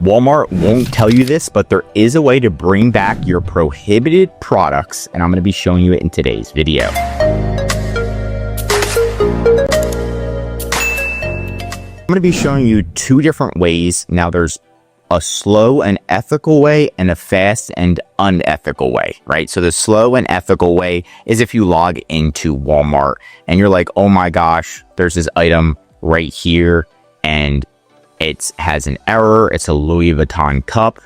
Walmart won't tell you this, but there is a way to bring back your prohibited products, and I'm going to be showing you it in today's video. I'm going to be showing you two different ways. Now, there's a slow and ethical way and a fast and unethical way, right? So the slow and ethical way is if you log into Walmart and you're like, oh my gosh, there's this item right here and it has an error. It's a Louis Vuitton cup,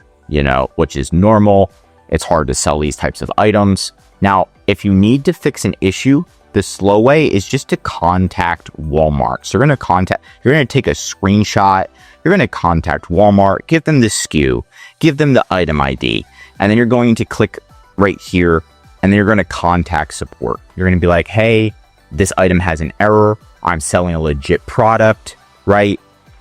which is normal. It's hard to sell these types of items. Now, if you need to fix an issue, the slow way is just to contact Walmart. So you're going to take a screenshot. You're going to contact Walmart, give them the SKU, give them the item ID, and then you're going to click right here, and then you're going to contact support. You're going to be like, hey, this item has an error. I'm selling a legit product, right?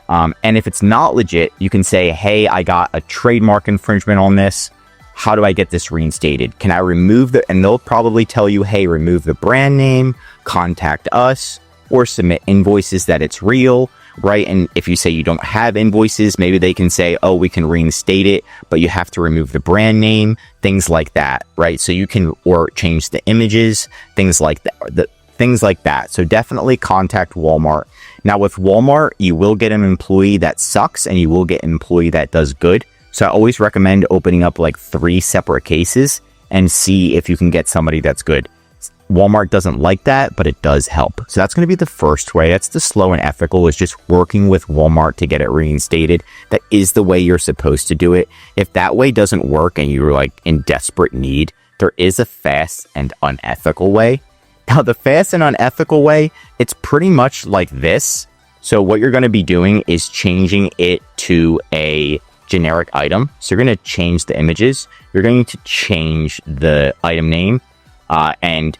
And if it's not legit, you can say, hey, I got a trademark infringement on this. How do I get this reinstated? Can I remove and they'll probably tell you, hey, remove the brand name, contact us, or submit invoices that it's real, right? And if you say you don't have invoices, maybe they can say, oh, we can reinstate it, but you have to remove the brand name, things like that, right? So you can, or change the images, things like that. So definitely contact Walmart. Now with Walmart, you will get an employee that sucks and you will get an employee that does good. So I always recommend opening up like 3 separate cases and see if you can get somebody that's good. Walmart doesn't like that, but it does help. So that's going to be the first way. That's the slow and ethical, is just working with Walmart to get it reinstated. That is the way you're supposed to do it. If that way doesn't work and you're like in desperate need, there is a fast and unethical way. Now, the fast and unethical way, it's pretty much like this. So what you're going to be doing is changing it to a generic item. So you're going to change the images. You're going to change the item name, and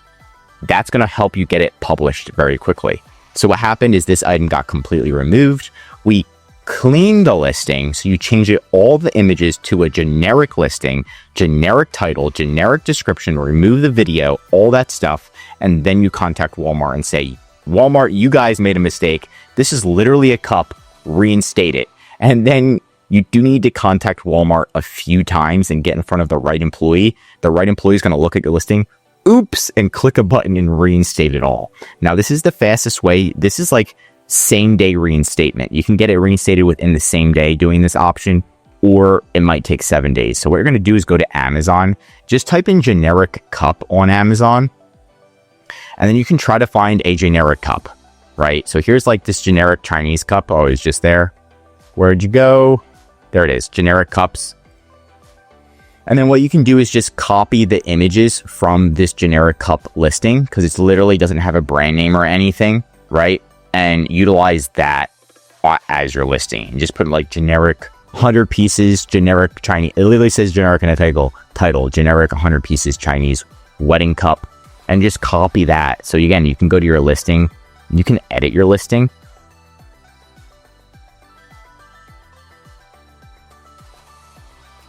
that's going to help you get it published very quickly. So what happened is this item got completely removed. We cleaned the listing. So you change all the images to a generic listing, generic title, generic description, remove the video, all that stuff. And then you contact Walmart and say, Walmart, you guys made a mistake. This is literally a cup. Reinstate it. And then you do need to contact Walmart a few times and get in front of the right employee. The right employee is going to look at your listing, oops, and click a button and reinstate it all. Now, this is the fastest way. This is like same day reinstatement. You can get it reinstated within the same day doing this option, or it might take 7 days. So what you're going to do is go to Amazon, just type in generic cup on Amazon, and then you can try to find a generic cup, right? So here's like this generic Chinese cup. Oh, it's just there. Where'd you go? There it is, generic cups. And then what you can do is just copy the images from this generic cup listing, because it literally doesn't have a brand name or anything, right? And utilize that as your listing. And just put like generic 100 pieces, generic Chinese. It literally says generic in a title, generic 100 pieces Chinese wedding cup. And just copy that. So again, you can go to your listing. You can edit your listing.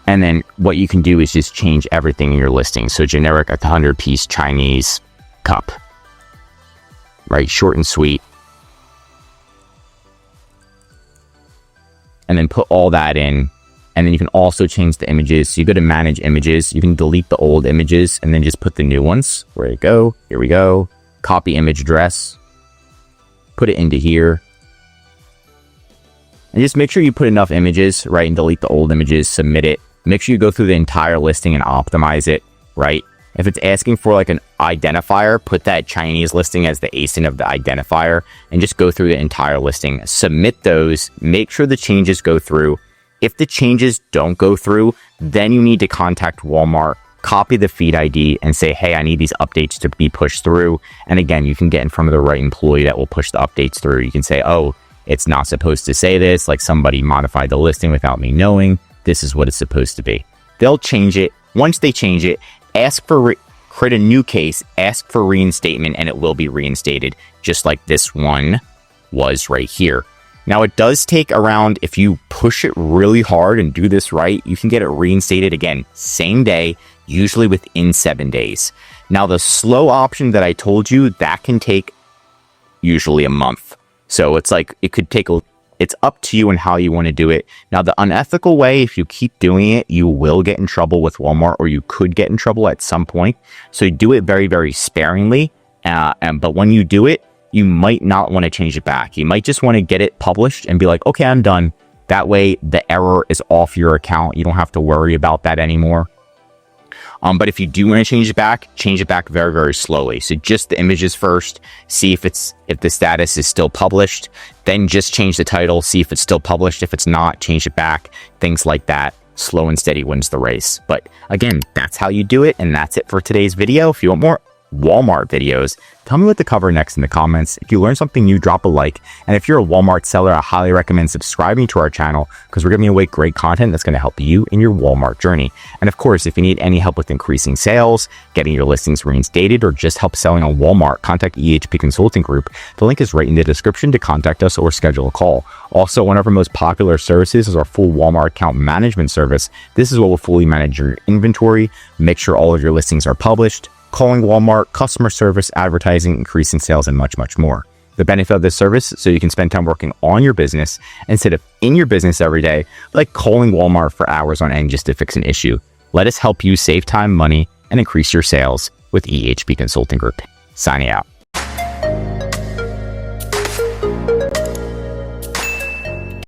And then what you can do is just change everything in your listing. So generic 100-piece Chinese cup, right? Short and sweet. And then put all that in. And then you can also change the images. So you go to manage images. You can delete the old images and then just put the new ones. Where to go? Here we go. Copy image address. Put it into here. And just make sure you put enough images, right? And delete the old images, submit it. Make sure you go through the entire listing and optimize it, right? If it's asking for like an identifier, put that Chinese listing as the ASIN of the identifier and just go through the entire listing. Submit those, make sure the changes go through. If the changes don't go through, then you need to contact Walmart, copy the feed ID and say, hey, I need these updates to be pushed through. And again, you can get in front of the right employee that will push the updates through. You can say, oh, it's not supposed to say this, like somebody modified the listing without me knowing. This is what it's supposed to be. They'll change it. Once they change it, create a new case, ask for reinstatement, and it will be reinstated, just like this one was right here. Now, it does take around, if you push it really hard and do this right, you can get it reinstated again, same day, usually within 7 days. Now, the slow option that I told you, that can take usually a month. So it's like, it could take It's up to you and how you want to do it. Now, the unethical way, if you keep doing it, you will get in trouble with Walmart, or you could get in trouble at some point. So you do it very, very sparingly. But when you do it, you might not want to change it back. You might just want to get it published and be like, okay, I'm done. That way the error is off your account. You don't have to worry about that anymore. But if you do want to change it back very, very slowly. So just the images first, see if the status is still published, then just change the title, see if it's still published. If it's not, change it back, things like that. Slow and steady wins the race. But again, that's how you do it. And that's it for today's video. If you want more Walmart videos, tell me what to cover next in the comments. If you learned something new, drop a like. And if you're a Walmart seller, I highly recommend subscribing to our channel, because we're giving away great content that's going to help you in your Walmart journey. And of course, if you need any help with increasing sales, getting your listings reinstated, or just help selling on Walmart, contact EHP Consulting Group. The link is right in the description to contact us or schedule a call. Also, one of our most popular services is our full Walmart account management service. This is what will fully manage your inventory, make sure all of your listings are published, calling Walmart, customer service, advertising, increasing sales, and much, much more. The benefit of this service, so you can spend time working on your business instead of in your business every day, like calling Walmart for hours on end just to fix an issue. Let us help you save time, money, and increase your sales with EHP Consulting Group. Signing out.